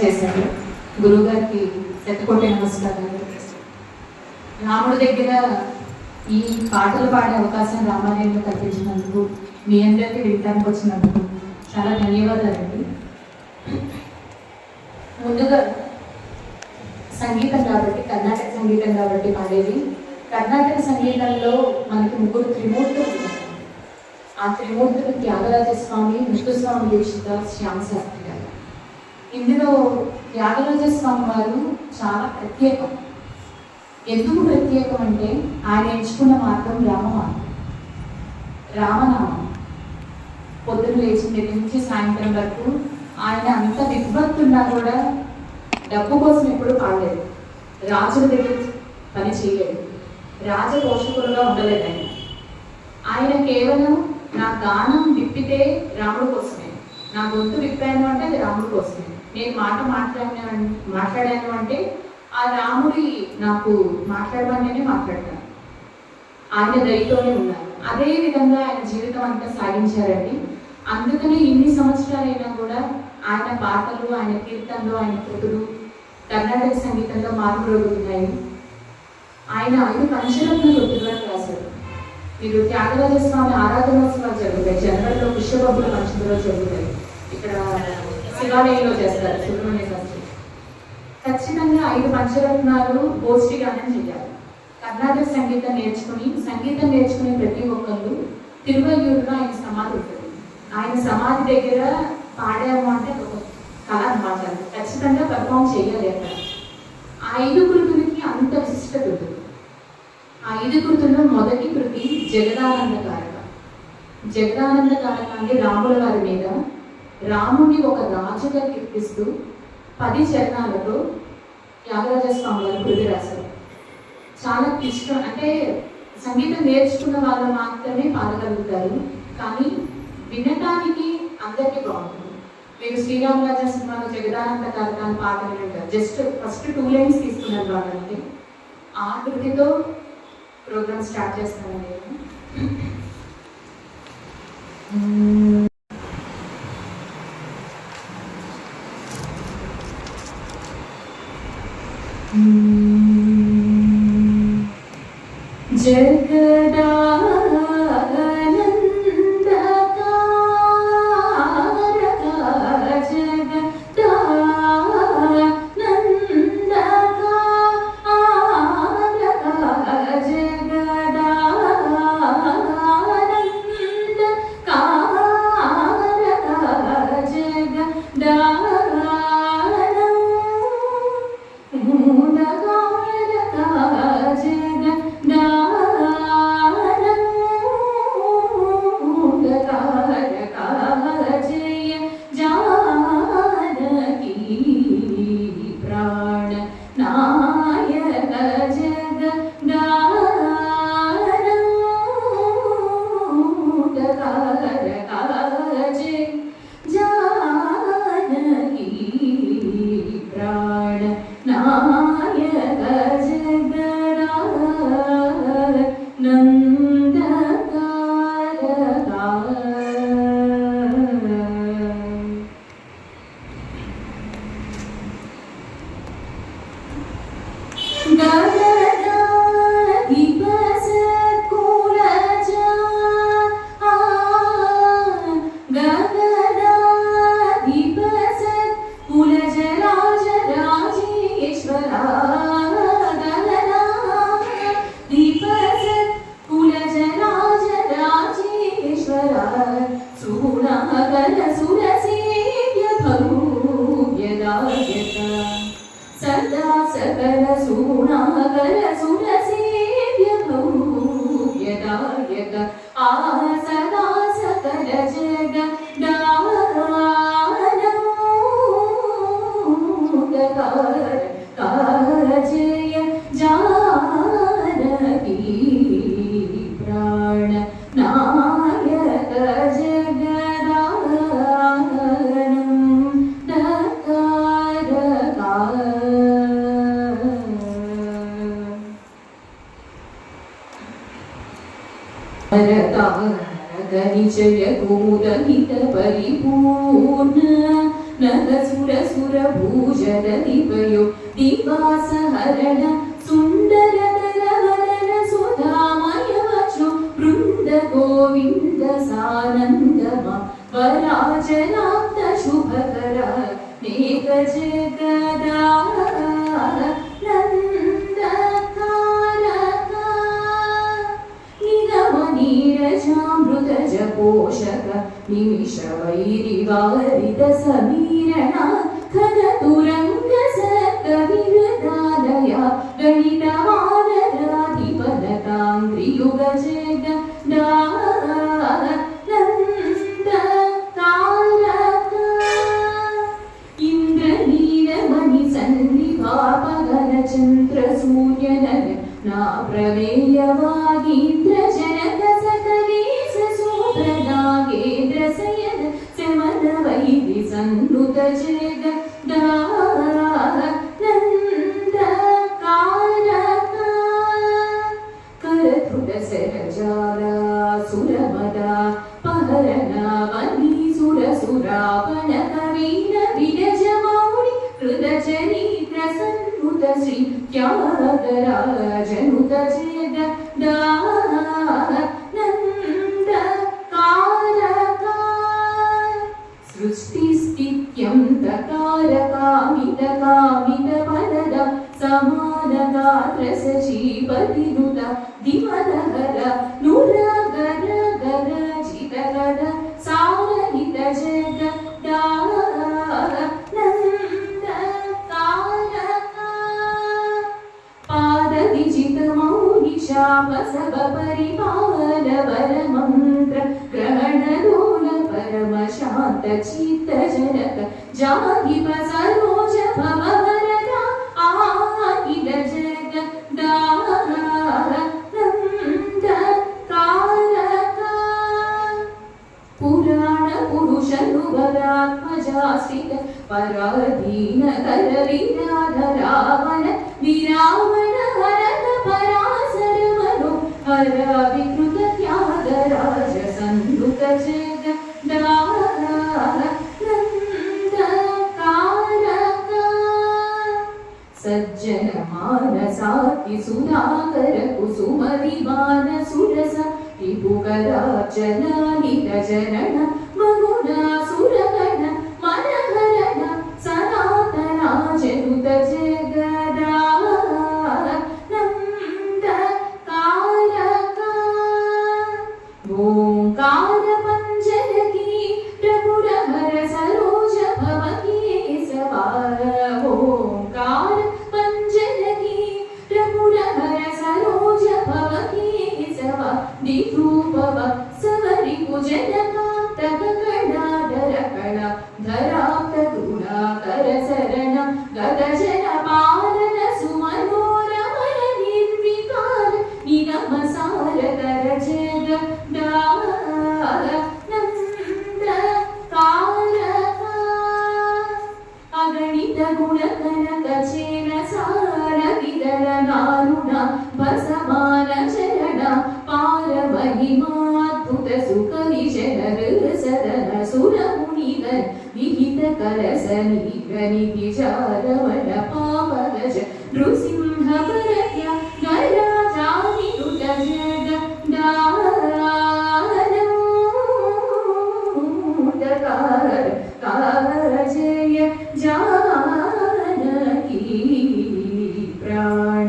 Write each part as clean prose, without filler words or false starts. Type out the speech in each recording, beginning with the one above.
చేశారు. గురువు గారికి శతకోటి నమస్కారాలు. రాముడి దగ్గర ఈ పాటలు పాడే అవకాశం రామాలయంలో కల్పించినందుకు, మీ అందరికీ వినడానికి వచ్చినందుకు చాలా ధన్యవాదాలండి. ముందుగా సంగీతం కాబట్టి, కర్ణాటక సంగీతం కాబట్టి పాడేది. కర్ణాటక సంగీతంలో మనకి ముగ్గురు త్రిమూర్తులు ఉన్నారు. ఆ త్రిమూర్తులు త్యాగరాజస్వామి, ముత్తుస్వామి దీక్షిత, శ్యామశాస్త్రి గారు. ఇందులో త్యాగరాజస్వామి వారు చాలా ప్రత్యేకం. ఎందుకు ప్రత్యేకం అంటే ఆయన ఎంచుకున్న మార్గం రామనామం. పొద్దున్న లేచిన దగ్గర నుంచి సాయంత్రం వరకు ఆయన అంత విద్వత్తున్నా కూడా డబ్బు కోసం ఎప్పుడు పాడలేదు. రాజుల దగ్గర పని చేయలేదు. రాజపోషకులుగా ఉండలేదు ఆయన కేవలం నా గానం విప్పితే రాముడు కోసమే, నా గొంతు విప్పాను అంటే అది రాముడు కోసమే, నేను మాట్లాడాను అంటే ఆ రాముడి నాకు మాట్లాడమని మాట్లాడతాను. ఆయన దయతోనే ఉన్నారు. అదే విధంగా ఆయన జీవితం అంతా సాగించారండి. అందుకనే ఇన్ని సంవత్సరాలైనా కూడా ఆయన పాటలు, ఆయన కీర్తనలు, ఆయన కృతులు కర్ణాటక సంగీతంలో మార్పులున్నాయి. ఆయన 5 పంచరత్న కృతులను రాశారు. మీరు త్యాగరాజస్వామి ఆరాధనోత్సవాలు జరుగుతాయి. జనవరిలో విశ్వబొబ్బుల పంచమిలో జరుగుతాయి. ఇక్కడ శివాలయంలో చేస్తారు, సుబ్రహ్మణ్య శాస్త్రి. ఖచ్చితంగా 5 పంచరత్నాలు గోష్ఠిగానం చేయాలి. కర్ణాటక సంగీతం నేర్చుకుని ప్రతి ఒక్కళ్ళు తిరువయ్యూరులో ఆయన సమాధి ఉంటుంది. ఆయన సమాధి దగ్గర పాడాము అంటే ఒక కళ అన్నమాట. ఖచ్చితంగా పర్ఫామ్ చేయాలి అక్కడ. ఆ 5 కృతులకి అంత విశిష్టత ఉంటుంది. ఆ 5 కృతుల్లో మొదటి కృతి జగదానందకారక. జగదానందకారక అంటే రాముల వారి మీద రాముని ఒక రాజుగా కీర్తిస్తూ 10 చరణాలతో త్యాగరాజస్వామి వారు కృతి రాశారు. చాలా క్లిష్టం, అంటే సంగీతం నేర్చుకున్న వాళ్ళు మాత్రమే పాడగలుగుతారు, కానీ వినటానికి అందరికీ బాగుంటుంది. మీరు శ్రీరామరాజా సినిమాలో జగదానందకారక అని పాట వింటారు. జస్ట్ ఫస్ట్ 2 లైన్స్ తీసుకున్నారు వాళ్ళంటే. ఆ కృతితో ప్రోగ్రామ్ స్టార్ట్ చేస్తాను నేను. गनिचय गोदहित परिपूर्ण నరసుర సుర భూజల దివయో దివాసహరణ సుందర దరవదన సుధామయ వచో బృంద గోవింద సానందమ వరాజనాంత శుభకర నేక జగదా పోషక నిమిష వైరివారిత సమీరణ ఖగ తురంగ సర్గ విరదాలయ గణిత వానరాధిపదతాంగ్రియుగ జగ నంద తారక ఇంద్రనీలమణి సన్నిభాపగన చంద్ర సూర్యనగ నా ప్రమేయవాగీంద్ర జనక నాగేంద్ర సయన శమన వైది సన్నుత జగ నంద కారక కరతుడ సహజాల సురమద పహరణ వని సుర సురావణ కవీన విరజ మౌళి కృత చరిత్ర సన్నుత శ్రీ త్యాగరాజనుత జగ సృష్టిస్థిత్యంతకారకామిత కామిత పదద సమానగాత్ర సజీవతినుత దివనహర నురగర గర జితగద సారహిత జగ నంద తారక పాద విజిత మౌని శాప సభ పరిపాల వర మంత్ర గ్రహణ లోల పరమ శాంత చిత్త జనక జాహిప సరోజ భవ వరద ఆకిల జగ నంద తారక పురాణ పురుషనువరాత్మజాశ్రిత పరాధీన కర విరాధరావణ విరావణ హరణ పరాశర మను హర వికృత త్యాగరాజ సన్నుత జగ సజ్జన మానసాకి సుధాకర కుసుమ విమాన సురస రిపుకరార్చనాలిత చరణ మగుణ సురగణ మనహరణ సనాతనా జనుత జగదా నంద కారక ఓంకార పంచరకి ప్రభురహర సరోజ భవ కేశవార ఓంకార పంచరకి ప్రభురహర సరోజ భవ కేశవ దిరూపవ సవరి కుజనకాంత గగణాధర కళ ధరాప్త గుణాకర శరణ గత జన పాలన సుమనోరమణ నిర్వికార నిగమ సారకర జగ నంద తారక అగణిత గుణ కనక చేన సార విదల నారుణ భసమాన చరణ పార మహిమాద్భుత సుఖ విశర సదన సుర మునిగర విహిత కలస నిధి చారవణ పాపగజ నృసింహ వరయ గరాజామినుత జగ జయ జానకి ప్రాణ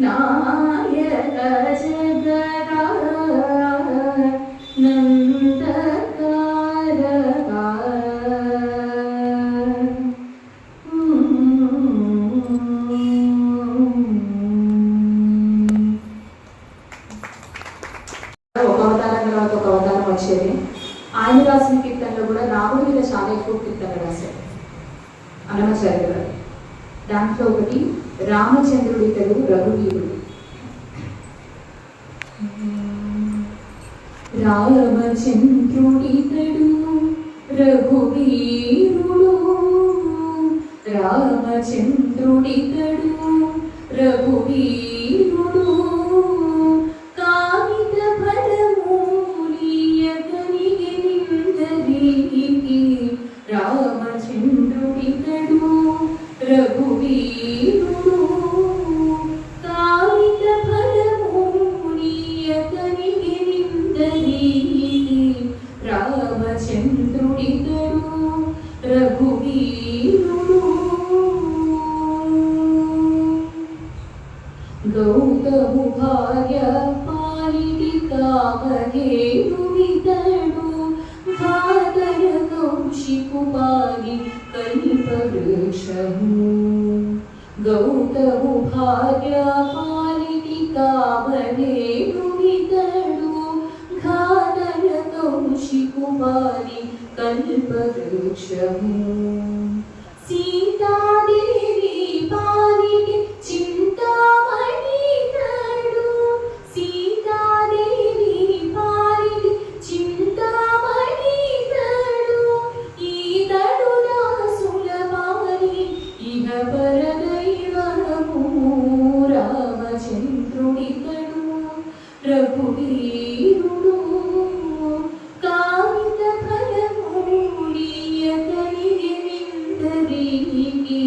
నాయక జగదా నందకారక ఒక అవతారం తర్వాత ఒక అవతారం వచ్చేది. ఆయన రాసిన కీర్తనలో కూడా రాముడి మీద చాలా ఎక్కువ కీర్తనలు రాశారు అన్నమాచార్య గారు. దాంట్లో ఒకటి రామచంద్రుడితడు రఘువీరుడు. రామచంద్రుడితడు రఘువీరుడు రామచంద్రుడితడు రఘువీరుడు కామిత ఫలమూలియ కలిగి నిందరికి రామచంద్రుడితడు రఘువీరుడు కామిత ఫలమునియకనిగిరిందరి రామచంద్రుడితడు రఘువీరుడు గౌతము భార్య పాలిటి కామధేనువితడు భాదర కౌశికుపాలి కల్పవృక్షము గౌతము భార్య పాలిటి కామధేనువితడు ఘాదర కౌశికుపాలి కల్పవృక్షము సీతాదేవి పాలిటి చింతామణితడు సీతాదేవి పాలిటి చింతామణితడు ఈతడు దాసుల పాలి ఇహ పరదైవము రామచంద్రుడితడు రఘువీరుడు కామిత ఫలమునియకనిగిరిందరికి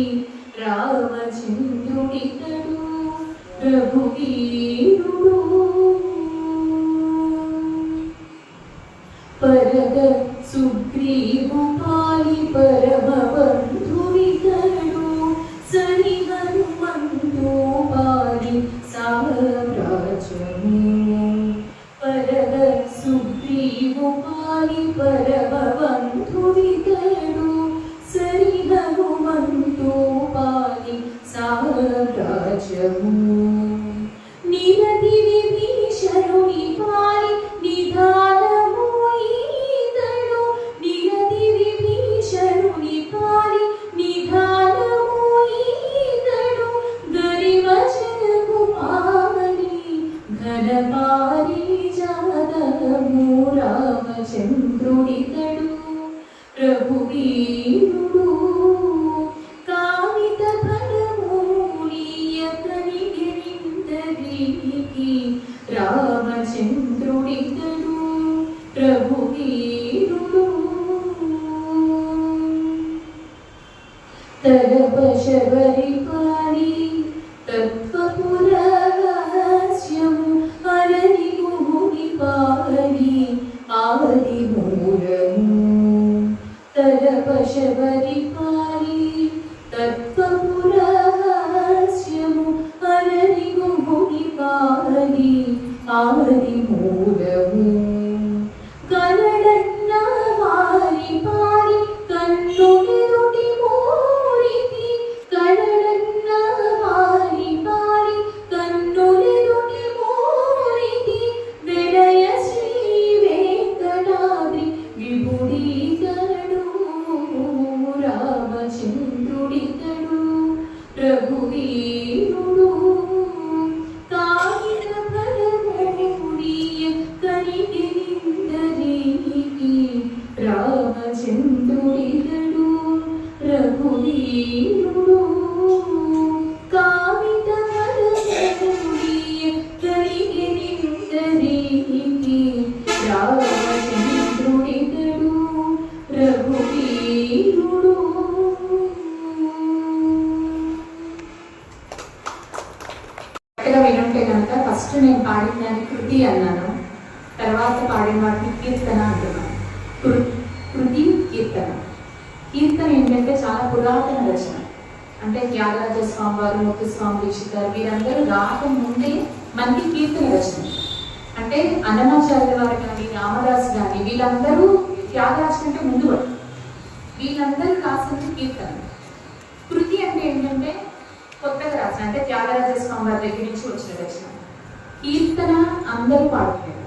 రామచంద్రుడితడు రఘువీరుడు పరగ సుగ్రీవు పాలి పరమబంధువితడు సరి హనుమంతు పాలి సామ్రాజ్యము పరగ సుగ్రీవు పాలి పరమబంధువితడు సరి హనుమంతు పాలి సామ్రాజ్యము నిరతి విభీషణుని పాలి నిధానము ఈతడు నిరతి విభీషణుని పాలి నిధానము ఈతడు గరివచనకు పాలి ఘన పారిజాతము రామచంద్రుడితడు రఘువీరుడు కామిత ఫలమునియకనిగిరిందరికి రామచంద్రుడితడు రఘువీరుడు తలప శబరి పాలి తత్వపురహస్యము హరని గుహుని పాలి ఆది మూలము తలప శబరి పాలి తత్వపురహస్యము హరని గుహుని పాలి ఆది మూలము కనడన్న వారి పాలి కన్నునిరుటి మూరితి కనడన్న వారి పాలి కన్నునిరుటి మూరితి వినయ శ్రీ వెంకటాద్రి విభుడీతడు రామచంద్రుడితడు రఘువీరుడు కామిత ఫలమునియకనిగిరిందరికి రామచంద్రుడితడు రఘువీరుడు కామిత ఫలమునియకనిగిరిందరికి రామచంద్రుడితడు రఘువీరుడు వినుంటే కనుక ఫస్ట్ నేను పాడిన దాన్ని కృతి అన్నాను, తర్వాత పాడిన వాటిని కీర్తన అంటున్నాను. కృతి కీర్తన. కీర్తన ఏంటంటే చాలా పురాతన రచన. అంటే త్యాగరాజ స్వామి వారు, ముత్తుస్వామి దీక్షితారు వీరందరూ రాకముందే మనకి కీర్తన రచన. అంటే అన్నమాచార్య వారు కానీ రామదాస్ కానీ వీళ్ళందరూ త్యాగరాజు కంటే ముందు పడు. వీళ్ళందరూ రాసింది కీర్తన. కృతి అంటే ఏంటంటే కొత్తగా రాసిన, అంటే త్యాగరాజ స్వామి వారి దగ్గర నుంచి వచ్చిన రచన. కీర్తన అందరూ పాడుతున్నారు,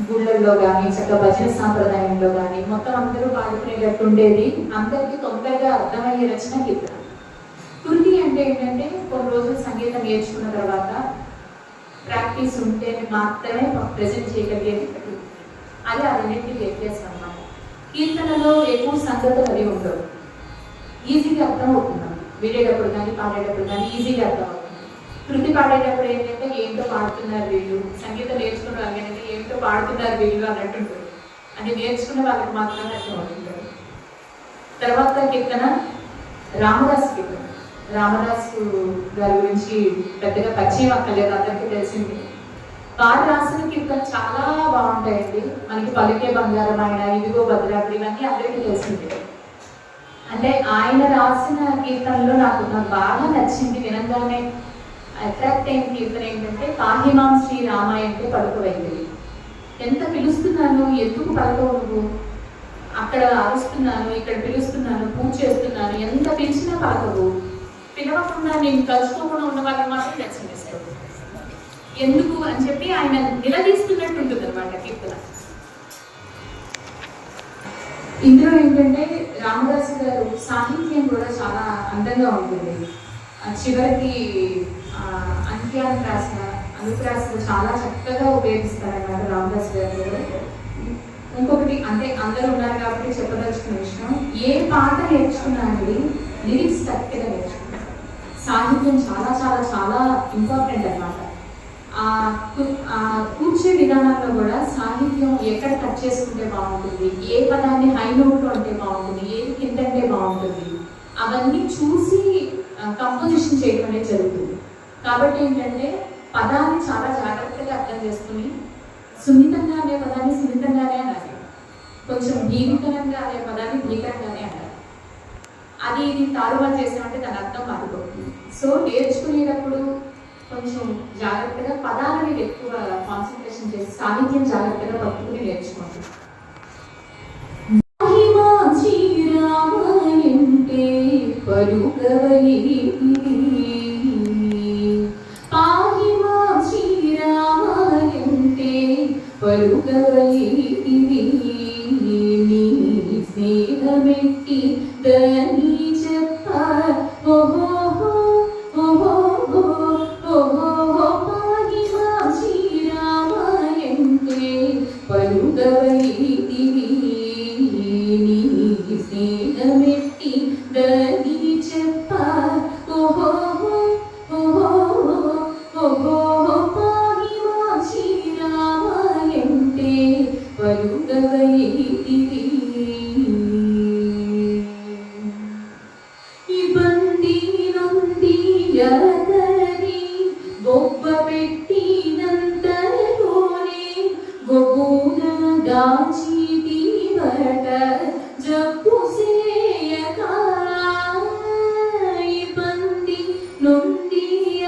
గుళ్ళల్లో కానీ చక్క భజన సాంప్రదాయంలో కానీ మొత్తం అందరూ పాడుకునేటట్టు ఉండేది. అందరికీ తొందరగా అర్థమయ్యే రచన కీర్తన. కృతి అంటే ఏంటంటే కొన్ని రోజులు సంగీతం నేర్చుకున్న తర్వాత ప్రాక్టీస్ ఉంటే మాత్రమే ప్రజెంట్ చేయగలిగేది కృతి. అది ఆ రెండింటికి వ్యత్యాసం అన్నమాట. కీర్తనలో ఎక్కువ సంగతులు అవి ఉండవు, ఈజీగా అర్థం అవుతుంది. వినేటప్పుడు కానీ పాడేటప్పుడు కానీ ఈజీగా అర్థం అవుతుంది. కృతి పాడేటప్పుడు ఏంటంటే ఏంటో పాడుతున్నారు వీళ్ళు, సంగీతం నేర్చుకున్న వాళ్ళు ఏంటంటే ఏంటో పాడుతున్నారు వీళ్ళు అన్నట్టుంటుంది. అంటే నేర్చుకున్న వాళ్ళకి మాత్రమే అర్థం అవుతుంది. తర్వాత కీర్తన రామదాస్ కీర్తన. రామదాసు గారి గురించి పెద్దగా పరిచయం అక్కర్లేదు, అందరికీ తెలిసింది. వారు రాసిన కీర్తన చాలా బాగుంటాయండి. మనకి పలికే బంగారం ఆయన, ఇదిగో భద్రాద్రి, ఇవన్నీ అందరికీ తెలిసింది. అంటే ఆయన రాసిన కీర్తనలో నాకు బాగా నచ్చింది, వినంగానే అట్రాక్ట్ అయిన కీర్తన ఏంటంటే, పాహిమాం శ్రీ రామాయ అంటే పలుకవైంది. ఎంత పిలుస్తున్నాను, ఎందుకు పలకవు నువ్వు? అక్కడ అరుస్తున్నాను, ఇక్కడ పిలుస్తున్నాను, పూజ చేస్తున్నాను, ఎంత పిలిచినా పలకవు. పిలవకుండా నేను కలుసుకోకుండా ఉన్న వాళ్ళని మాత్రం దర్శనిస్తాడు ఎందుకు అని చెప్పి ఆయన నిలదీస్తున్నట్టు ఉంటుంది అనమాట కీర్తన. ఇందులో ఏంటంటే రామదాసు గారు సాహిత్యం కూడా చాలా అందంగా ఉంటుంది. చివరికి అంత్యానుప్రాస అనుప్రాసలు చాలా చక్కగా ఉపయోగిస్తారన్నమాట రామదాసు గారు. ఇంకొకటి అంటే అందరూ ఉన్నారు కాబట్టి చెప్పదలుచుకున్న విషయం, ఏ పాట నేర్చుకున్నా అండి లిరిక్స్ కరెక్ట్గా నేర్చుకున్నారు. సాహిత్యం చాలా చాలా చాలా ఇంపార్టెంట్ అన్నమాట. కూర్చే విధానంలో కూడా సాహిత్యం ఎక్కడ కట్ చేసుకుంటే బాగుంటుంది, ఏ పదాన్ని హై నోట్లో అంటే బాగుంటుంది, ఏది కింద అంటే బాగుంటుంది, అవన్నీ చూసి కంపోజిషన్ చేయడం అనేది జరుగుతుంది. కాబట్టి ఏంటంటే పదాన్ని చాలా జాగ్రత్తగా అర్థం చేసుకుని సున్నితంగా అనే పదాన్ని సున్నితంగానే అనాలి, కొంచెం భీకరంగా అనే పదాన్ని భీకరంగానే అనాలి. అది ఇది తారుమారు చేసామంటే దాని అర్థం మారిపోతుంది. సో నేర్చుకునేటప్పుడు కొంచెం జాగ్రత్తగా పదాలని ఎక్కువ కాన్సన్ట్రేషన్ చేసి సాహిత్యం జాగ్రత్తగా పట్టుకుని నేర్చుకోండి. స్నేహమెట్టి దని చెప్ప స్నేహమెట్టి దని చెప్ప గొప్ప పెట్టినంతలోనే గొప్పన దాచితి బట జబ్బు సేయక ఇబ్బంది నుండి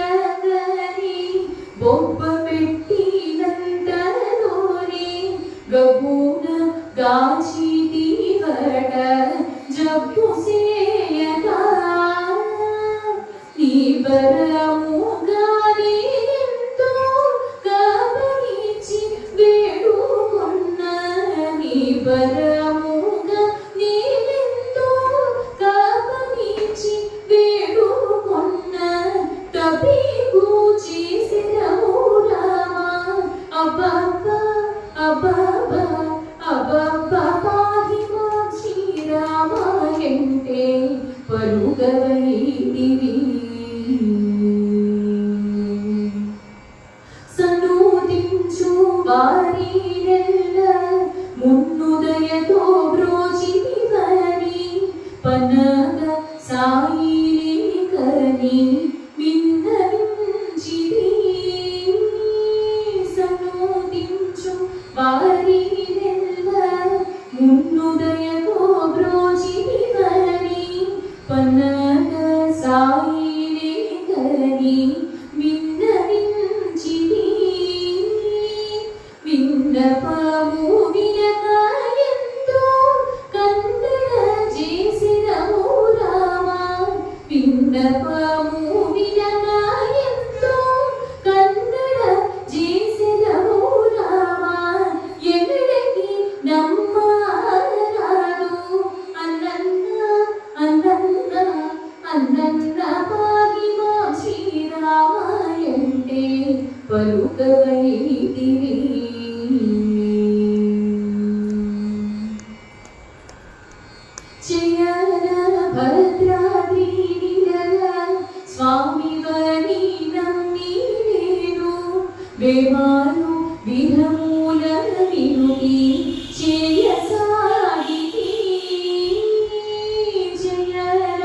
అగరి గొప్ప పెట్టినంతలోనే గొప్పన దాచితి బట జబ్బు సేయక నీ బరము బరముగా నీవెంతో కాపనిచి వేడుకొన్న తబీబు చేసినవు రామా అబ్బబ్బా అబ్బబ్బా అబ్బబ్బా పాహిమా శ్రీరామా అంటే పలుకవైదివి. సన్నుతించు వారి మున్నుదయతో బ్రోచితివని పనగ సాయిని కని విన్నవించితి. సన్నుతించు వారి మున్నుదయతో బ్రోచితివని పనగ సాయిని కని విన్నవించితి. విన్నపము పలుకవైదివి. జయన భద్రాద్రి స్వామి వని నమ్మి నేను వేమాను విధమూల వినుతి చేయసాగితి. జయన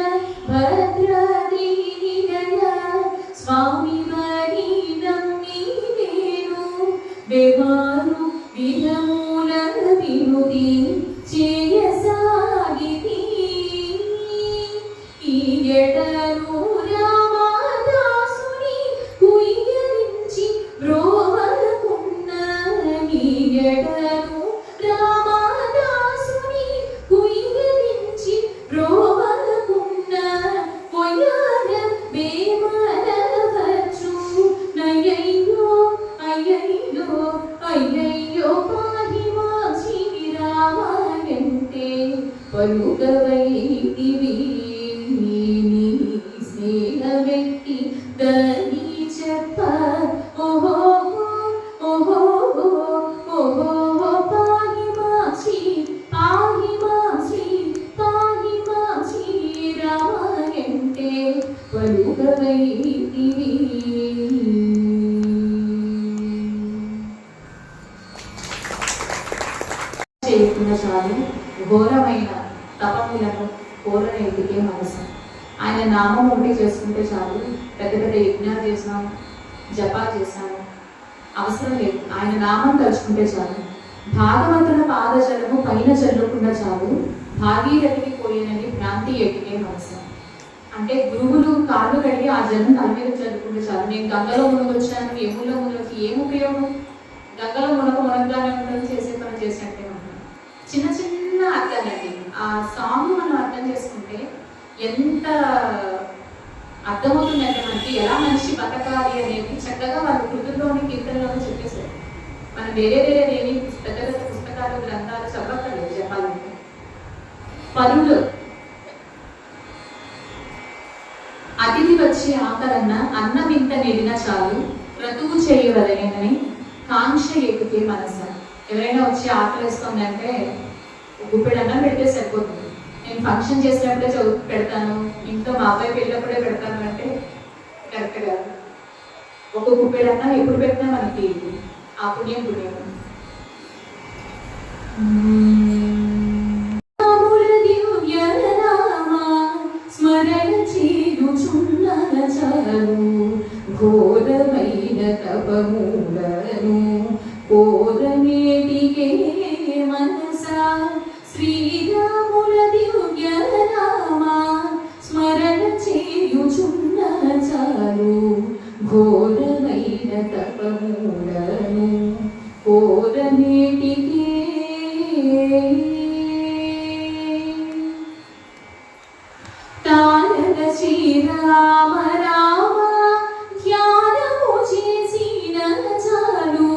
ప్రదీనిదయ స్వామి వారి నమ్మి నేను బెవారు విధముల వినుతి చేయసాగితి ఈ ఎడలు రామదాసుని కుయ్యరించి బ్రోవకున్న ఈ ఎడలు రామదాసుని కుయ్యరించి బ్రోవకున్న పొయ్యాల బేమరవచ్చు నయ్యయ్యో అయ్యయ్యో అయ్యయ్యో పాహి మా శ్రీరామంటే పలుకవైతివి నీ స్నేహ వ్యక్తి దని చెప్ప ఓహో ఓహో ఓహో పాహి మా శ్రీ పాహి మా శ్రీ పాహి మా శ్రీరామంటే పలుకవైతివి. చేయకుండా చాలు ఘోరమైన తపములను కోరనేటికే మనసు. ఆయన నామం ఉంటే చేసుకుంటే చాలు. పెద్ద పెద్ద యజ్ఞాలు చేసినాం, జపాలు చేశాము, అవసరం లేదు. ఆయన నామం తలుచుకుంటే చాలు. భాగవతుల పాదజలము పైన చల్లకుండా చాలు. భాగీరథికి పోయినని భ్రాంతి ఎటికే మనసు. అంటే గురువులు కాళ్ళు కడిగి ఆ జలం తల మీద చల్లుకుంటే చాలు. నేను గంగలో మునగొచ్చాను, యముల్లో మునగొచ్చి ఏం ఉపయోగం? గంగలో మునగగానే ఉండదు, చేసే పని చేసినట్టే ఉంటుంది. చిన్న చిన్న అర్థాలండి. ఆ సాంగ్ మనం అర్థం చేసుకుంటే ఎంత అర్థమవుతుందంటే మనకి ఎలా మనిషి బతకాలి అనేది చక్కగా వాళ్ళ కృతుల్లోని కీర్తనలోనే చెప్పేశారు. మనం వేరే ఏమి పెద్ద పెద్ద పుస్తకాలు గ్రంథాలు చదవక్కర్లేదు చెప్పాలంటే. పరులు అతిథి వచ్చి ఆకరన్న అన్నం ఇంత నెడిన చాలు క్రతువు చేయవలనని కాంక్ష ఎక్కితే మనసు. ఎవరైనా వచ్చి ఆకలిస్తుంది అంటే గుప్పెడు అన్నం పెడితే సరిపోతుంది. నేను ఫంక్షన్ చేసినప్పుడే పెడతాను, ఇంట్లో మా అబ్బాయి పెళ్ళినప్పుడే పెడతాను అంటే కరెక్ట్ కాదు. ఒక గుప్పెడు అన్నం ఎప్పుడు పెట్టినా మనకి ఆ పుణ్యం స్మరణ చేయుచున్న చాలు ఘోరమైన తపములను కోరనేటికే మనసా. శ్రీరాముల దివ్య నామ స్మరణ చేయుచున్న చాలు ఘోరమైన తపములను కోరనేటికే. తారక శ్రీరామ రామ ధ్యానము చేసిన చాలు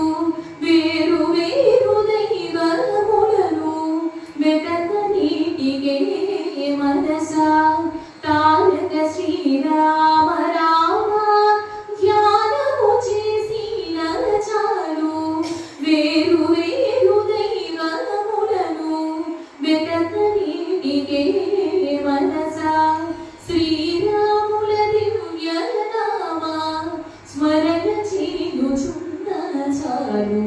వేరు వేరు దైవములను వెతకనీటికే మనసా. తారక శ్రీరామ రామ ధ్యానము చేసిన చాలు వేరు వేరు దైవములను వెతకనీటికే మనసా. శ్రీరాముల దివ్య నామ స్మరణ చేయుచున్న చాలు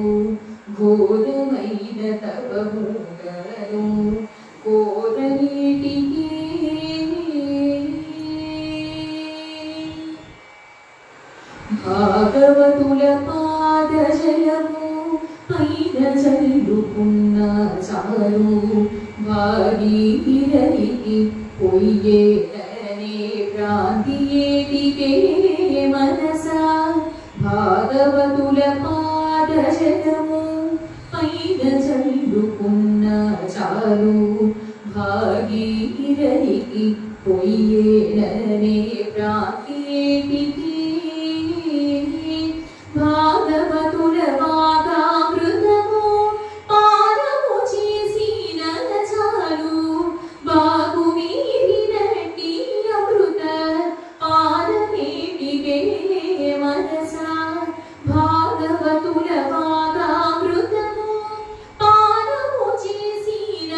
ఘోరమైన తపములను కోరనీటికే. భాగవతుల పాదజలము పైన చల్లుకున్న చాలు భాగీరథికి పొయ్యేటనే భ్రాంతి ఏటికే మనసా. భాగవతుల పాదజలము పైన చల్లుకున్న చాలు భాగీరథికి పొయ్యేటనే భ్రాంతి ఏటికే. భాగవతుల వాగామృతము పానము చేసిన చాలు బాగు వీరినట్టి అమృత పానమేటికే మనసా. భాగవతుల వాగామృతము పానము చేసిన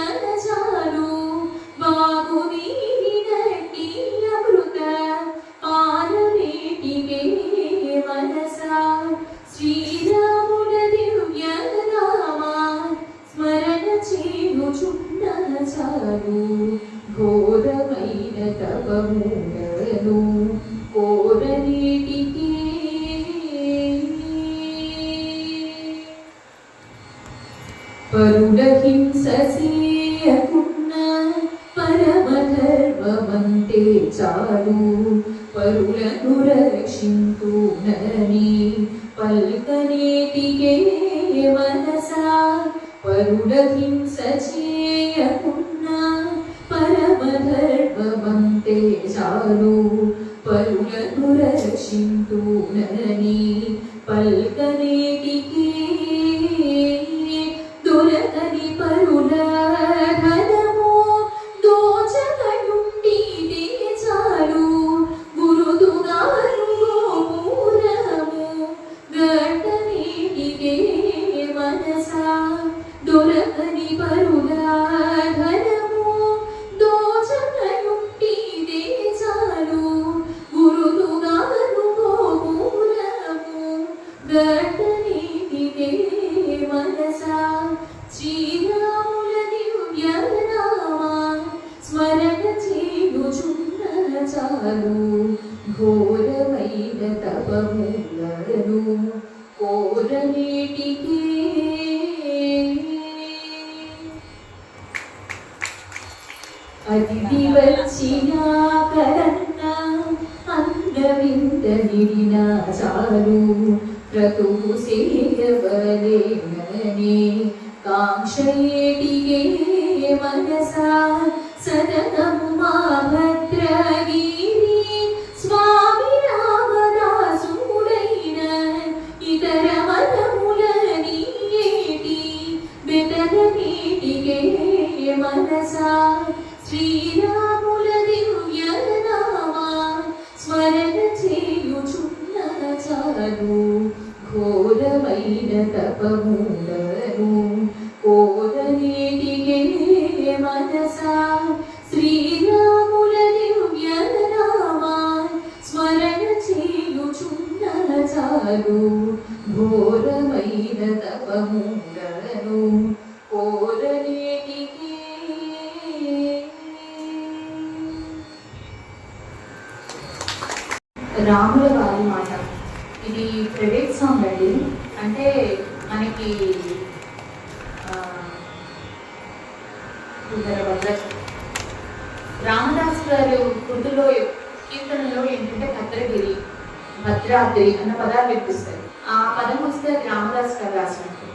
చాలు బాగు వీరినట్టి అమృత పానమేటికే చాలు కోరనీటికి. పరుల హింస చేయకున్న పరమధర్మమంతే చాలు పరులను రక్షింతునని పల్కనేటికే మనసా. పరుల హింస చేయకున్న పరమధర్మమంతే చాలు పరులను రక్షింతునని పల్కనేటికే. దొరకని పరుల ధనము దోచకయుండితే చాలు గురుదుగాను గోపురము గట్టనీటికే మనసా. దొరకని పరుల ధనము దోచకయుండితే చాలు గురుదుగాను గోపురము గట్టనీటికే మనసా. శ్రీరాముల దివ్యనామా స్మరణ చేయుచున్న చాలు ఘోరమైన తపములను కోరనీటికే. అతిథి వచ్చినా కరన్నా అందవింత నిడినా చాలు క్రతువు సేయవలేనని కాంక్షయేటికే మనసా. సతతము మా భద్రగిరి స్వామి రామదాసుడైన ఇతర మతముల నీయేటి బెదరనీటికే మనసా. శ్రీరాముల దివ్యనామా స్మరణ చేయుచున్న చాలు ఘోరమైన తపములను కోరనీటికే మనసా. శ్రీరాముల దివ్యనామా స్మరణ చేయుచున్న చాలు ఘోరమైన తపములను కోరనీటికే. రాముల వారి మాట. ఇది ప్రైవేట్ సాంగ్ అండి. అంటే మనకి రామదాస్ గారు కృతిలో కీర్తనలో ఏంటంటే భద్రగిరి భద్రాద్రి అన్న పదాలు వినిపిస్తాయి. ఆ పదం వస్తే అది రామదాస్ గారు రాసినట్టు.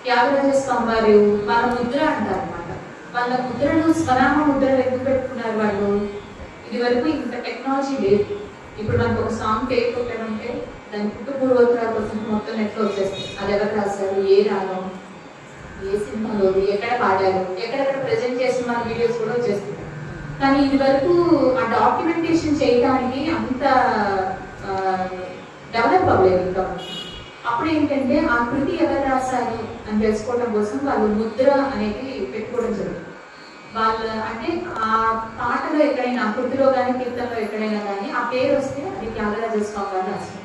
త్యాగరాజ స్వామి వారు వాళ్ళ ముద్ర అంటారు అనమాట. వాళ్ళ ముద్రలు స్వరామ ముద్రలు ఎందుకు పెట్టుకున్నారు వాళ్ళు? ఇది వరకు ఇంత టెక్నాలజీ లేదు. ఇప్పుడు మనకు ఒక సాంగ్ పేరు కొట్టామంటే దాని పుట్టుపూర్వోత్తరాల కోసం మొత్తం నెట్లో వచ్చేస్తుంది. అది ఎవరు రాశారు, ఏ రాగం, ఏ సినిమాలో, ఎక్కడ పాడారు, ఎక్కడెక్కడ ప్రజెంట్ చేసిన మన వీడియోస్ కూడా వచ్చేస్తుంది. కానీ ఇది వరకు ఆ డాక్యుమెంటేషన్ చేయడానికి అంత డెవలప్ అవ్వలేదు ఇంకా. అప్పుడు ఏంటంటే ఆ కృతి ఎవరు రాశారు అని తెలుసుకోవడం కోసం వాళ్ళు ముద్ర అనేది పెట్టుకోవడం జరుగుతుంది. వాళ్ళ అంటే ఆ పాటలో ఎక్కడైనా కృతిలో కానీ కీర్తనలో ఎక్కడైనా కానీ ఆ పేరు వస్తే అది త్యాగరాజ స్వామి గారు రాశారు.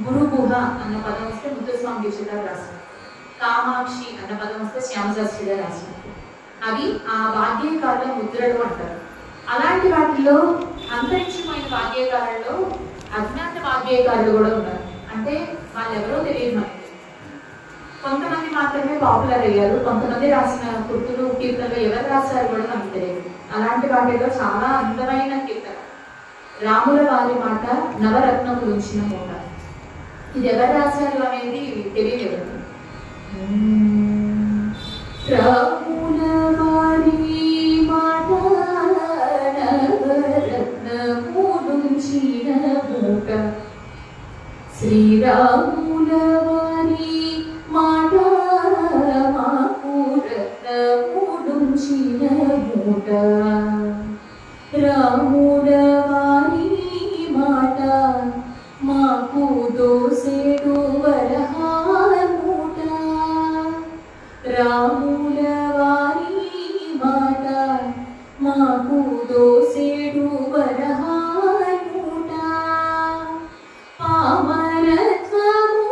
గురు గుహ అన్న పదం వస్తే ముత్తుస్వామి దీక్షిత్ గారు రాశారు. కామాక్షి అన్న పదం వస్తే శ్యామశాస్త్రి గారు రాశారు. అవి ఆ వాద్యకారుల ముద్రలు అంటారు. అలాంటి వాటిల్లో అంతరిక్షమైన వాద్యకారుల్లో అజ్ఞాత వాద్యకారులు కూడా ఉన్నారు. అంటే వాళ్ళు ఎవరో తెలియదు మనకి. కొంతమంది మాత్రమే పాపులర్ అయ్యారు. కొంతమంది రాసిన కృతులు కీర్తనలు ఎవరు రాశారు కూడా మనకు తెలియదు. అలాంటి వాటిలో చాలా అందమైన కీర్తన రాముల వారి మాట నవరత్నములు ఉంచిన మూట. ఇది ఎవరు రాశారు అనేది తెలియదు. రాముల వారి మాట నవరత్నములు ఉంచిన మూట. శ్రీరాముల వారి మాట మాకు రత్నములుంచిన మూట. రాముల వారి మాట మాకు దోసెడు వరహాల మూట. రాముల వారి మాట మాకు దోసెడు వరహాల మూట. పామరత్వము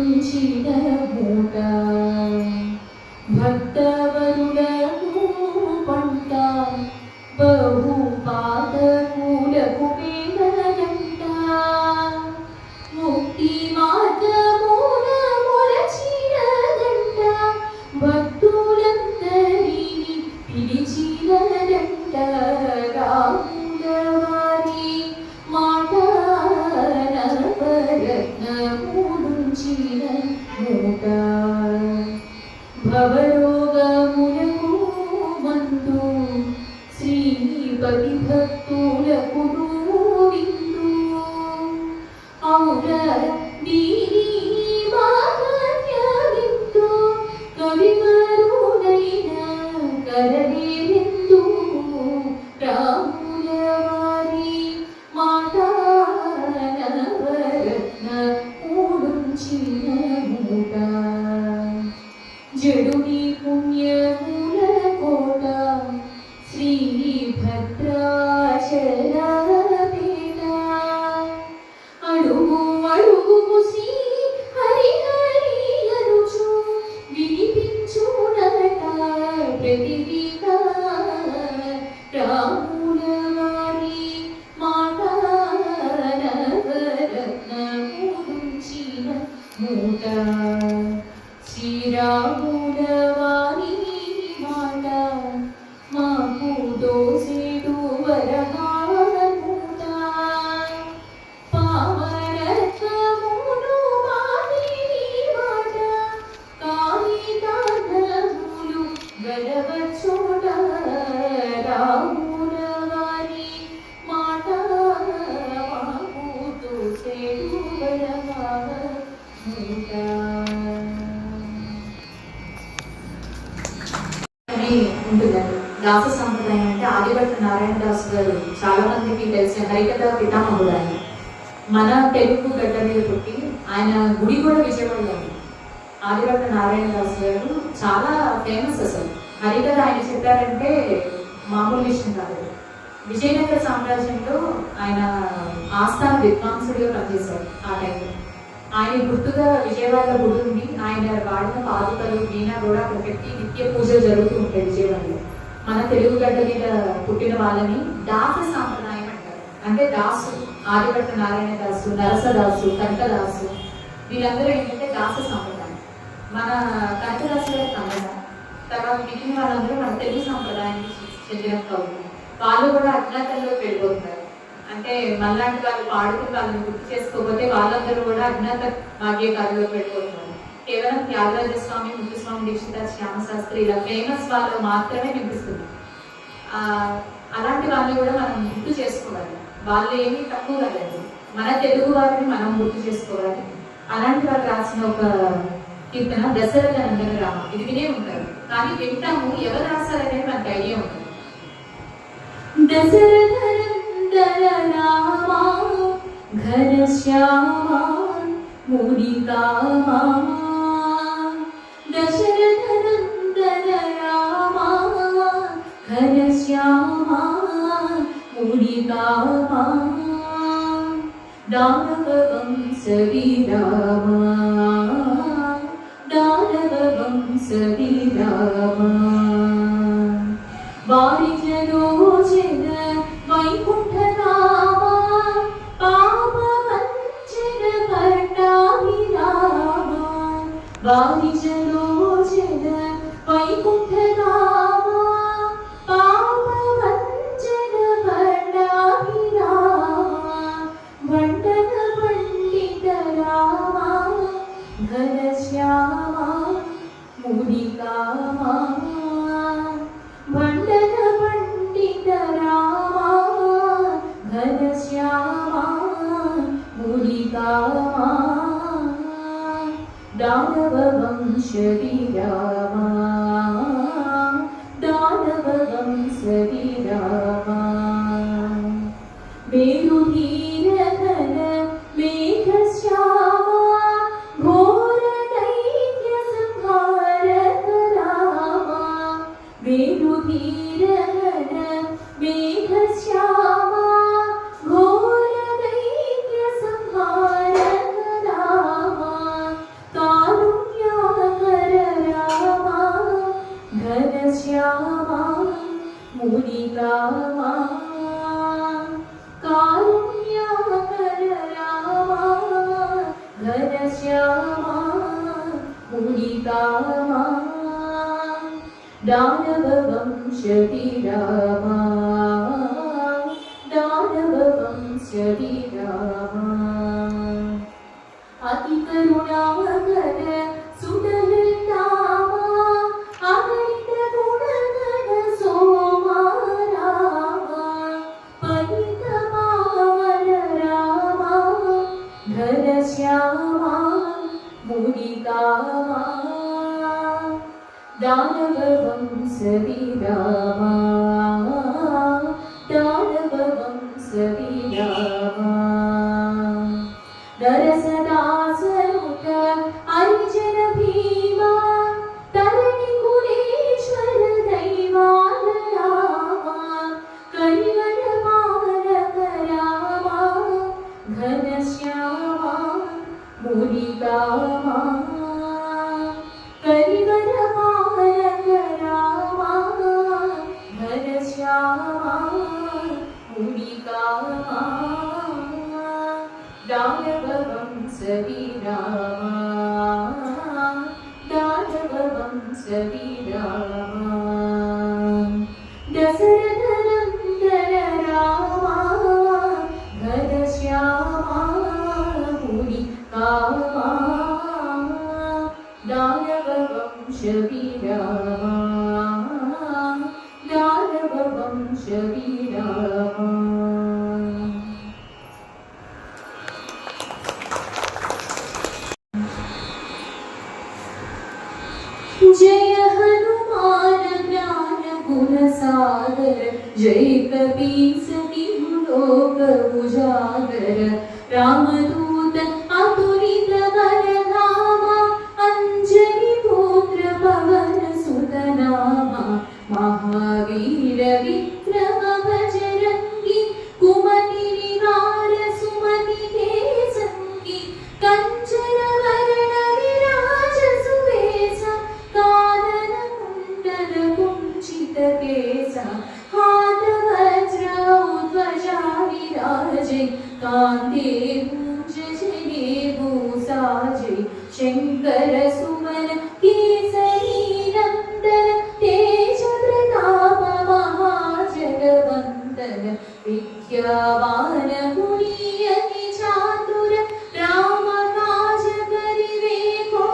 మూడుంచిన మూట భక్తవరులకు పంట బహు పాదకులకు పేదగంట ముక్తి మార్గమున మొలచిన గంట భక్తులందరినీ పిలిచిన గంట రాముల వారి మాట నవరత్న మూడుంచిన మూట భవరోగములకు మందు శ్రీపతి భక్తులకు విందు ఔర దీని మాహత్యమిందు కవివరుడైన కరవేందు రాముల వారి మాట నవరత్న మూడుంచిన మూట జడుని పుణ్యముల కోట శ్రీ భద్రాచలపేట అడుగు అడుగుకు శ్రీ హరిహరి అనుచు వినిపించునట ప్రతిదిన రాముల వారి మాట నవరత్న మూడుంచిన మూట శ్రీరాముల వారి మాట మాకు దోసేడు వరహానుట పావనత్వమును మాదిరి మాట కాళిదానములు గలవచోట రాముల వారి మాట మాకు దోసేడు వరహానుట ఉంటుందండి. దాస సంప్రదాయం అంటే ఆదిభట్ట నారాయణ దాస్ గారు చాలా మందికి తెలిసిన హరికథ పితామహుడు ఆయన. మన తెలుగు గడ్డ మీద పుట్టి ఆయన గుడి కూడా విజయవాడలో ఉంది. ఆదిభట్ట నారాయణ దాస్ గారు చాలా ఫేమస్ అసలు. హరికథ ఆయన చెప్పారంటే మామూలు విషయం కాదు. విజయనగర సామ్రాజ్యంలో ఆయన ఆస్థాన విద్వాంసుడిగా పనిచేశారు ఆ టైంలో. ఆయన గుర్తుగా విజయవాడలో గుడి ఉంది. ఆయన వాడిన పాదుకలు వీణ కూడా అక్కడ పెట్టి నిత్య పూజలు జరుగుతూ ఉంటాయి విజయవాడలో. మన తెలుగు గడ్డ మీద పుట్టిన వాళ్ళని దాస సాంప్రదాయం అంటారు. అంటే దాసు, ఆదిభట్ట నారాయణ దాసు, నరసదాసు, కనకదాసు, వీళ్ళందరూ ఏంటంటే దాస సాంప్రదాయం. మన కనకదాసు గారి కన్నడ, తర్వాత మిగిలిన వాళ్ళందరూ మన తెలుగు సాంప్రదాయానికి చెందిన కవులు. వాళ్ళు కూడా అజ్ఞాతంలోకి వెళ్ళిపోతున్నారు. అంటే మనలాంటి వాళ్ళు పాడుకుని వాళ్ళని గుర్తు చేసుకోకపోతే వాళ్ళందరూ కూడా అజ్ఞాత భాగ్యకారులోకి వెళ్ళిపోతున్నారు. కేవలం త్యాగరాజ స్వామి, ముత్తుస్వామి దీక్షిత, శ్యామశాస్త్రి ఇలా ఫేమస్ వాళ్ళు మాత్రమే వినిపిస్తుంది. అలాంటి వాళ్ళు కూడా మనం గుర్తు చేసుకోవాలి. వాళ్ళు ఏమీ తక్కువ కాలేదు. మన తెలుగు వారిని మనం గుర్తు చేసుకోవాలి. అలాంటి వాళ్ళు రాసిన ఒక కీర్తన దశరథ నందన రామ. ఇది వినే ఉంటారు, కానీ వింటాము ఎవరు రాశారనేది మనకు ఐడియా ఉంటుంది. దశరథ నందన రామ ఘనశ్యామ మునికామ దశరథ నందన రామ ఘనశ్యామ మునికామ దానవ వంశ విరామ దానవ వంశ విరామ వారిజలోచన వైకుంఠ రామ పాప వంచన పట్టాభిరామ వారిజలోచన వైకుంఠ రామ పాప వంచన పట్టాభిరామ వంటన పండిత రామ ఘనశ్యామ మునికామ వందన పండిత రామ ఘనశ్యామ మునికామ దానవ వంశ విరామ దానవ వంశ విరామ మేరుధీర ఘన మేఘశ్యామ ఘోర దైత్య సంహారక రామ మేరుధీర ఘన మేఘశ్యామ ఘోర దైత్య సంహారక రామ श्यामा मुनिकामा कारुण्याकर रामा घनश्यामा मुनिकामा दानववंशविरामा दानववंशविरामा अतिकरुणाकर सुदलतामा अगणित गुणगण सोमा रामा परितपावन रामा घनश्यामा मुनिकामा दानववंशविरामा दानववंशविरामा नरसदासनुत अर्जुन भीमा तरणि कुलेश्वर दैवान रामा कलिवरपालक रामा घनश्यामा मुनिकामा कलिवरपालक रामा घनश्यामा मुनिकामा दानववंशविरामा दानववंशविरामा दशरथनन्दन रामा घनश्यामा मुनिकामा दानववंशविरामा दानववंशविरामा जय हनुमान ज्ञान गुण सागर जय कपीस तिहु लोक उजागर रामदूत अतुलित बल धामा अंजनी पुत्र पवन सुत नामा महावीर विक्रम बजरंगी कुमति निवार सुमति के संगी कंचन वरण विराज सुवेशा कानन कुंडल कुंचित केसा हाथ वज्र ध्वजा विराजे कांते पूज जने भूषाजे शंकर सुमन केसरी नंदन तेज प्रताप महाजगवंदन विद्यावान गुणीयति चातुर राम काज करिवे को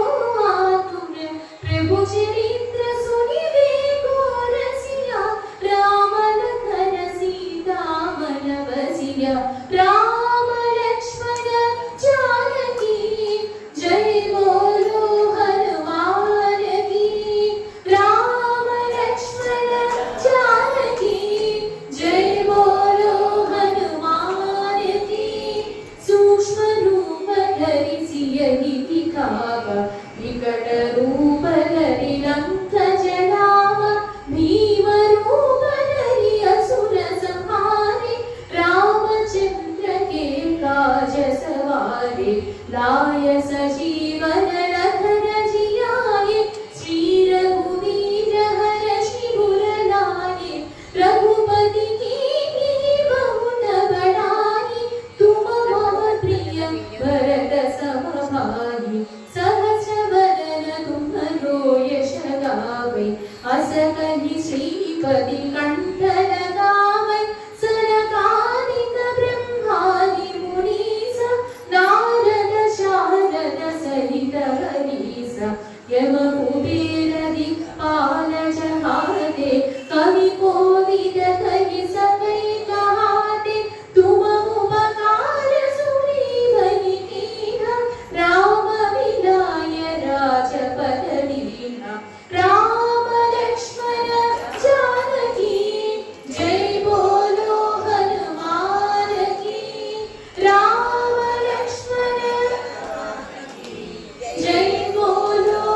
आतुर प्रभु चरित्र सुनिवे को रसिया राम लखन सीता मन बसिया राम लक्ष्मण जानकी जय बोलो हनुमान की राम लक्ष्मण जानकी जय बोलो हनुमान की सूक्ष्म रूप धरि सियहि दिखावा विकट रूप धरि लंक जलावा भीम रूप धरि असुर संहारे रामचंद्र के काज सवारे लाय सजीवन लखन जियाए श्री रघुवीर हर्षि उर लाए रघुपति कीन्ही बहुत बड़ाई तुम मम प्रिय भरत सम भाई सहज वदन तुम्हरो यश गावे अस कहि श्रीपति कंठ लगावे सनकादिक ब्रह्मादि मुनीसा नारद शारद सहित हरीसा यम कुबेर दिक्पाल जहाते कवि कोविद कहि सकै कहाते तुम उपकार सुग्रीवहि कीन्हा राम मिलाय राजपद दीन्हा राम लक्ष्मण जानकी जय बोलो हनुमान की राम लक्ष्मण जय बोलो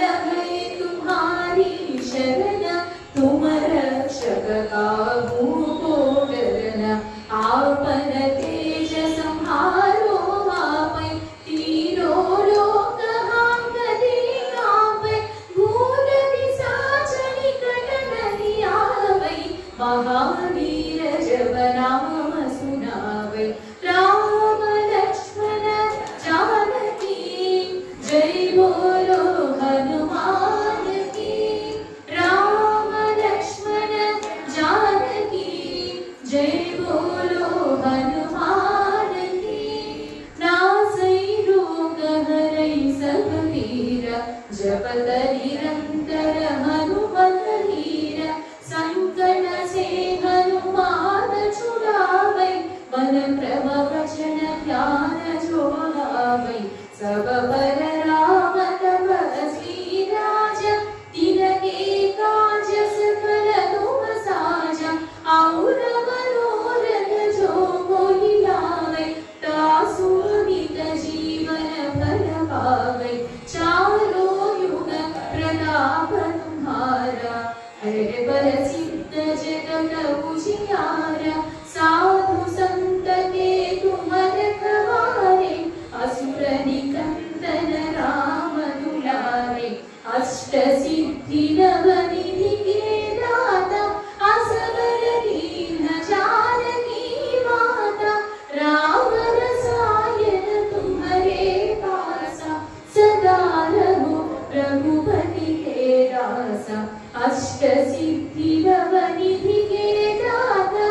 है तुम्हारी शरण, तुम रक्षक काहू को डरना। आपन तेज संहारो आपै, तीनों लोक हांकते कांपै। भूत पिशाच निकट नहीं आवै, महावीर जब नाम सुनावै। राम लक्ष्मण जानकी जय बोलो हनुमान की। राम लक्ष्मण जानकी जय बोलो हनुमान की। नासै रोग हरै सब पीरा, जपत निरंतर हनुमत वीरा। संकट से हनुमान छुड़ावै, मन क्रम वचन ध्यान जो लावै। सब पर राम तपस्वी राजा, तिनके काज सकल तुम साजा। और मनोरथ जो कोई लावै, तासु नित जीवन फल पावै। चारों युग प्रताप तुम्हारा, है प्रसिद्ध जगत उजियारा। साधु संत के तुम रखवारे, असुर निकंदन राम दुलारे। अष्ट सिद्धि नव निधि के दाता, असवर दीन जानकी माता। राम रसायन तुम्हारे पासा, सदा रहो रघुपति के दासा। अष्ट सिद्धि नव निधि के दाता,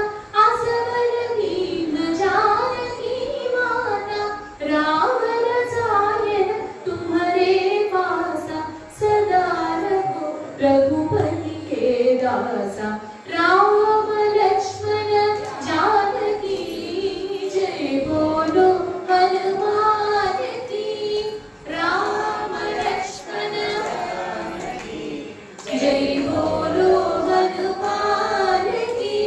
असवर दीन जानकी माता। राम रसायन तुम्हारे पासा, सदा रहो रघुपति के दासा। राम लक्ष्मण जानकी जय बोलो हनुमान की। राम लक्ष्मण जय बोलो हनुमान की।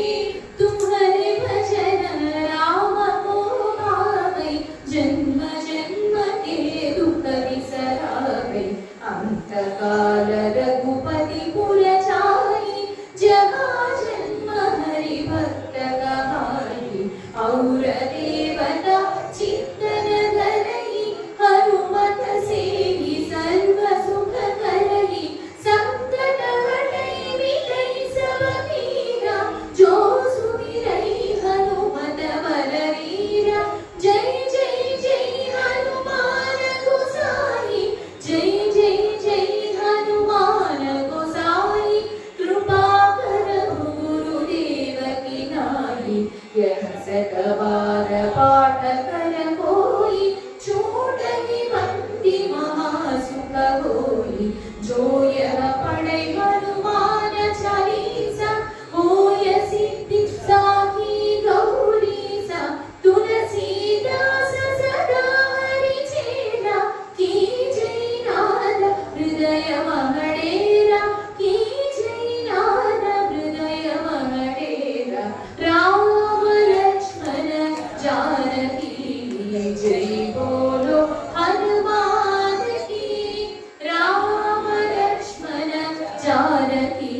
तुम्हारे भजन राम को भावै, जन्म जन्म के दुख बिसरावै। अंत काल रघुपति पुर जाई, जहाँ जन्म हरि भक्त कहाई। और देवता चित्तन धरई, हनुमत से ही सर्व सुख करई। संकट हटई मिटई सब पीरा, जो सुमिरई हनुमत बलवीरा। जय जय जय हनुमान गोसाई, जय जय जय हनुमान गोसाई। कृपा करहु गुरुदेव की नाई, यह सत बार पाठ कर कोई। छूटहि बंदी महासुख होई, जो यह पढ़े हनुमान चालीसा। होय सिद्धि साखी गौरीसा, तुलसीदास सदा हरि चेला। कीजै नाद हृदय महडेरा, कीजै नाद हृदय महडेरा। राम लक्ष्मण जानकी जय बोलो हनुमान की। राम लक्ष्मण जानकी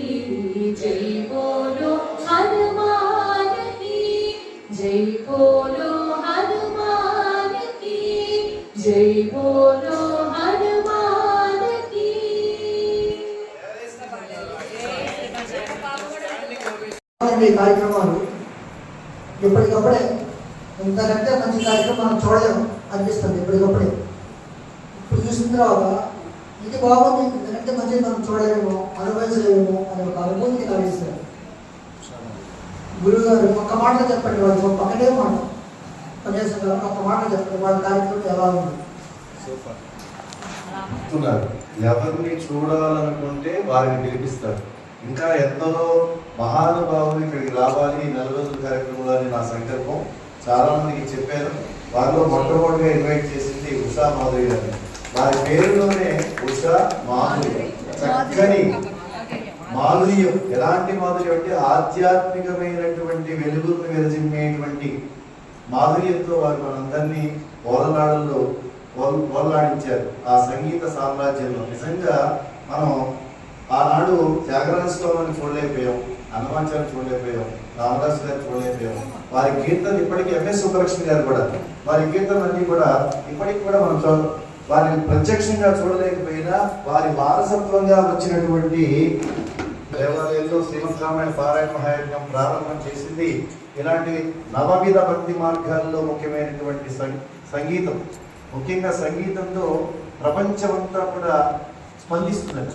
जय बोलो हनुमान की। जय बोलो हनुमान की, जय बोलो हनुमान की। ఈ కార్యక్రమాలు ఎప్పటికప్పుడే ఇంతకంటే మంచి కార్యక్రమం మనం చూడలేము అనిపిస్తుంది. ఎప్పటికప్పుడే ఇప్పుడు చూసిన తర్వాత ఇది బాగుంది, ఇంతకంటే మంచిది మనం చూడలేమో అనుభవించలేమో అనే ఒక అనుభూతిని కలిగిస్తారు. గురువు గారు ఒక్క మాటలో చెప్పండి, వాళ్ళు ఒక్కటే మాట కనీసం ఒక్క మాటలో చెప్పండి, వాళ్ళ కార్యక్రమం ఎలా ఉంది. ఎవరిని చూడాలనుకుంటే వారిని పిలిపిస్తారు. ఇంకా ఎంతో మహానుభావులు ఇక్కడికి రావాలి 4 రోజుల కార్యక్రమంలో నా సంకల్పం. చాలా మందికి చెప్పాను. వారిలో మొట్టమొదటిగా ఇన్వైట్ చేసింది ఉషా మాధురి గారిని. వారి పేరులోనే ఉషా మాధురి, చక్కని మాధుర్యం. ఎలాంటి మాధుర్యం అంటే ఆధ్యాత్మికమైనటువంటి వెలుగులను వెలజిమ్మేటువంటి మాధుర్యంతో వారు మనందరినీ ఓలలాడల్లో ఓలలాడించారు. ఆ సంగీత సామ్రాజ్యంలో నిజంగా మనం ఆనాడు త్యాగరాజ స్వామిని చూడలేకపోయాం, హనుమాచార్య చూడలేకపోయాం, రామదాస్ గారిని చూడలేకపోయాం. వారి కీర్తన ఇప్పటికీ ఎంఎస్ సుబ్బలక్ష్మి గారు కూడా వారి కీర్తనలన్నీ కూడా ఇప్పటికి కూడా మనం వారిని ప్రత్యక్షంగా చూడలేకపోయినా వారి వారసత్వంగా వచ్చినటువంటి దేవాలయంలో శ్రీమద్ రామాయణ పారాయణ మహాయజ్ఞం ప్రారంభం చేసింది. ఇలాంటి నవవిధ భక్తి మార్గాల్లో ముఖ్యమైనటువంటి సంగీతం, ముఖ్యంగా సంగీతంతో ప్రపంచమంతా కూడా స్పందిస్తున్నది.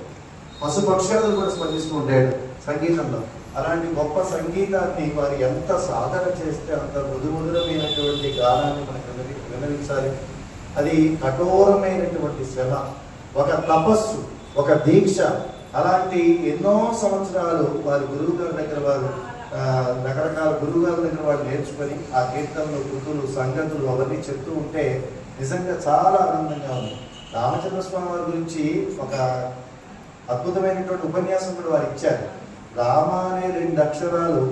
పశుపక్షాలు కూడా స్పందిస్తూ ఉంటాడు సంగీతంలో. అలాంటి గొప్ప సంగీతాన్ని వారు ఎంత సాధన చేస్తే అంత మధురమైనటువంటి గానాన్ని మనకు వినవించాలి. అది కఠోరమైనటువంటి శ్రమ, ఒక తపస్సు, ఒక దీక్ష. అలాంటి ఎన్నో సంవత్సరాలు వారి గురువు గారి దగ్గర వారు రకరకాల గురువు గారి దగ్గర వారు నేర్చుకొని ఆ కీర్తనలు, కృతులు, సంగతులు అవన్నీ చెప్తూ ఉంటే నిజంగా చాలా ఆనందంగా ఉంది. రామచంద్రస్వామి వారి గురించి ఒక అద్భుతమైనటువంటి ఉపన్యాసం కూడా వారు ఇచ్చారు. రామ అనే 2 అక్షరాలు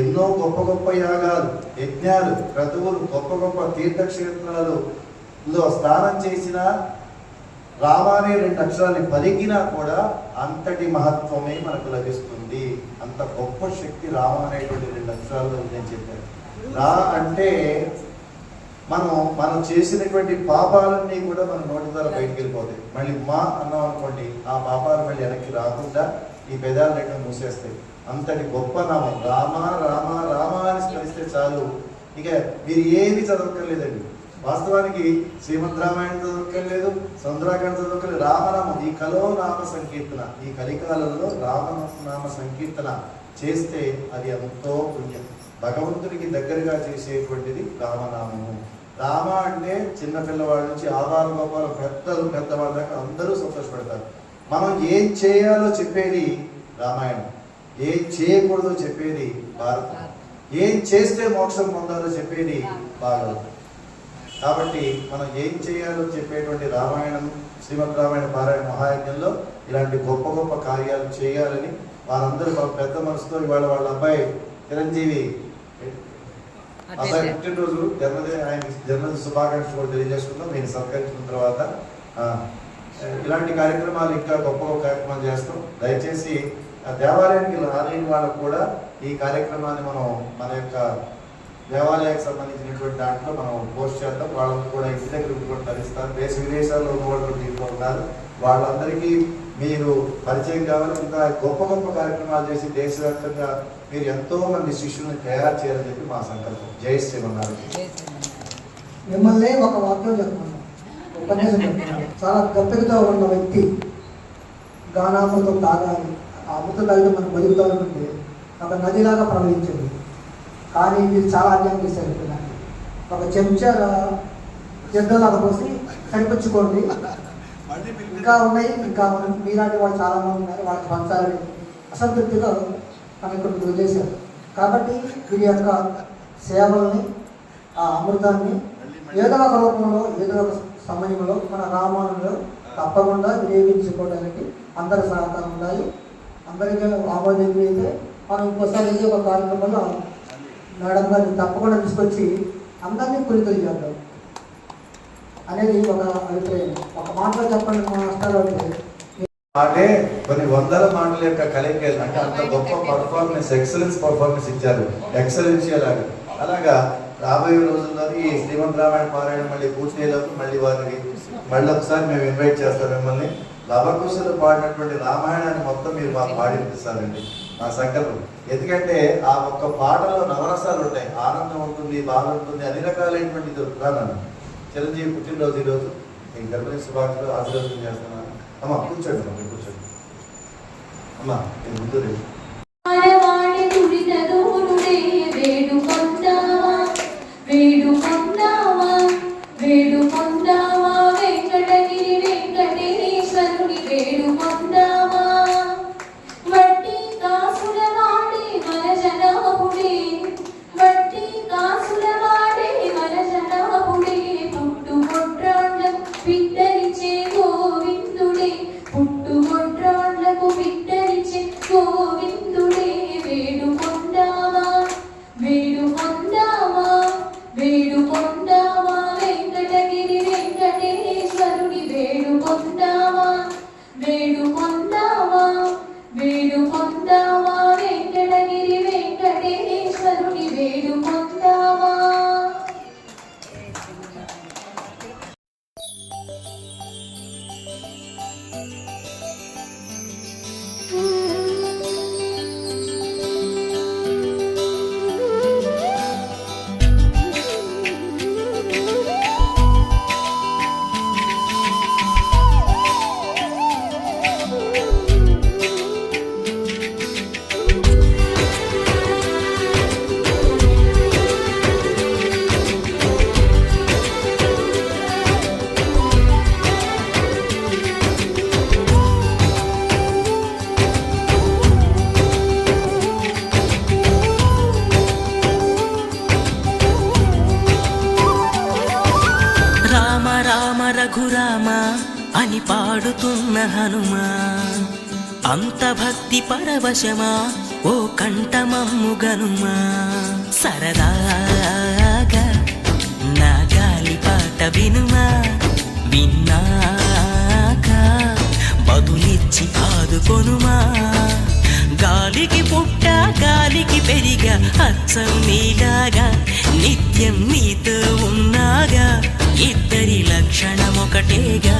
ఎన్నో గొప్ప గొప్ప యాగాలు, యజ్ఞాలు, క్రతువులు, గొప్ప గొప్ప తీర్థక్షేత్రాలలో స్నానం చేసిన రామ అనే 2 అక్షరాన్ని పలికినా కూడా అంతటి మహత్వమే మనకు లభిస్తుంది. అంత గొప్ప శక్తి రామ అనేటువంటి 2 అక్షరాల్లో నేను చెప్పాను. రా అంటే మనం చేసినటువంటి పాపాలన్నీ కూడా మన నోటి ద్వారా బయటికి వెళ్ళిపోతాయి. మళ్ళీ మా అన్నాం అనుకోండి, ఆ పాపాలు మళ్ళీ వెనక్కి రాకుండా ఈ పెదాలు 2 మూసేస్తాయి. అంతటి గొప్ప నామం రామ రామ రామ అని స్మరిస్తే చాలు. ఇక మీరు ఏమి చదవక్కర్లేదండి. వాస్తవానికి శ్రీమద్ రామాయణం చదవక్కర్లేదు, సుందరాకాండ చదవక్కర్లేదు. రామనామం, ఈ కలో నామ సంకీర్తన, ఈ కలికాలంలో రామనామ సంకీర్తన చేస్తే అది ఎంతో పుణ్యం. భగవంతునికి దగ్గరగా చేసేటువంటిది రామనామము. రామ అంటే చిన్నపిల్లవాడి నుంచి ఆధార గోపాలు పెద్దవాళ్ళ దాకా అందరూ సంతోషపడతారు. మనం ఏం చేయాలో చెప్పేది రామాయణం, ఏం చేయకూడదో చెప్పేది భారతం, ఏం చేస్తే మోక్షం పొందాలో చెప్పేది భాగవతం. కాబట్టి మనం ఏం చేయాలో చెప్పేటువంటి రామాయణం, శ్రీమద్ రామాయణ పారాయణ మహాయజ్ఞంలో ఇలాంటి గొప్ప గొప్ప కార్యాలు చేయాలని వారందరూ పెద్ద మనసుతో ఇవాళ వాళ్ళ అబ్బాయి చిరంజీవి అబ్బాయి పుట్టినరోజు జన్మదిన శుభాకాంక్షలు కూడా తెలియజేసుకుందాం. మీరు సత్కరించిన తర్వాత ఇలాంటి కార్యక్రమాలు ఇంకా గొప్ప గొప్ప కార్యక్రమాలు చేస్తాం. దయచేసి దేవాలయానికి రాలేని వాళ్ళకు కూడా ఈ కార్యక్రమాన్ని మనం మన యొక్క దేవాలయానికి సంబంధించినటువంటి దాంట్లో మనం పోస్ట్ చేద్దాం. వాళ్ళకి కూడా ఇంటి దగ్గర కూడా తరిస్తారు. దేశ విదేశాల్లో ఉన్న దీంట్లో ఉన్నారు. వాళ్ళందరికీ మీరు పరిచయం కావాలి. ఇంకా గొప్ప గొప్ప కార్యక్రమాలు చేసి దేశవ్యాప్తంగా మీరు ఎంతో మంది శిష్యులను తయారు చేయాలని చెప్పి మా సంకల్పం. జై శ్రీమన్నారాయణ. మిమ్మల్ని ఒక వాక్యం చెప్తున్నాను, ఉపన్యాసం చెప్తున్నాను. చాలా గొప్పగా ఉన్న వ్యక్తి గానామృతం తాగాలి, ఆ అమృతం తాగితే మనం బతుకుతామంటే ఒక నదిలాగా ప్రవహించింది. కానీ మీరు చాలా అన్యాయం చేశారు. పిల్లలు ఒక చెంచా జడ్డలాగా పోసి కనిపించుకోండి. ఇంకా ఉన్నాయి, ఇంకా మీలాంటి వాళ్ళు చాలామంది ఉన్నారు, వాళ్ళకి పంచాలని అసంతృప్తిగా మన ఇక్కడ వదిలేశారు. కాబట్టి వీరి యొక్క సేవల్ని, ఆ అమృతాన్ని ఏదో ఒక రూపంలో, ఏదో ఒక సమయంలో మన రామాయణంలో తప్పకుండా వినియోగించుకోవడానికి అందరి సహకారం ఉండాలి. అందరికీ ఆమోదం అయితే మనం ఇంకోసారి ఏదో ఒక కార్యక్రమంలో మేడం గారిని తప్పకుండా తీసుకొచ్చి అందరినీ పురితలు చేద్దాం అనేది ఒక అభిప్రాయం. ఒక మాటలో చెప్పండి మాస్టర్ అంటే కొన్ని వందల మాటల యొక్క కలయిక, అంటే అంత గొప్ప పర్ఫార్మెన్స్, ఎక్సలెన్స్ పర్ఫార్మెన్స్ ఇచ్చారు, ఎక్సలెన్షియల్ అలాగా. రాబోయే రోజుల్లో ఈ శ్రీమద్ రామాయణ పారాయణ మళ్ళీ పూర్తి అయ్యేటప్పుడు మళ్ళీ వారికి మళ్ళీ ఒకసారి మేము ఇన్వైట్ చేస్తాం మిమ్మల్ని. లవకుశలు పాడినటువంటి రామాయణాన్ని మొత్తం మీరు మాకు పాడిపిస్తారండి, నా సంకల్పం. ఎందుకంటే ఆ ఒక్క పాటలో నవరసాలు ఉంటాయి, ఆనందం ఉంటుంది, బాధ ఉంటుంది, అన్ని రకాలైనటువంటి దొరుకుతాను. చిరంజీవి పుట్టినరోజు ఈరోజు, మీకు గర్భిణీ శుభాకాంక్షలు ఆశీర్వదం చేస్తున్నాను. అమ్మా కూర్చోండి, మీరు కూర్చోండి అమ్మా. నేను ముందు పుట్టు గొడ్రాళ్లకు బిడ్డలిచ్చే గోవింద అని పాడుతున్న హనుమా అంత భక్తి పరవశమా ఓ కంఠమమ్ము గనుమా సరదాగా నా గాలి పాట వినుమా విన్నాక బదులిచ్చి ఆదుకొనుమా గాలికి పుట్ట గాలికి పెరిగా అచ్చం నీలాగా నిత్యం నీతో ఉన్నాగా ఇద్దరి లక్షణమొకటేగా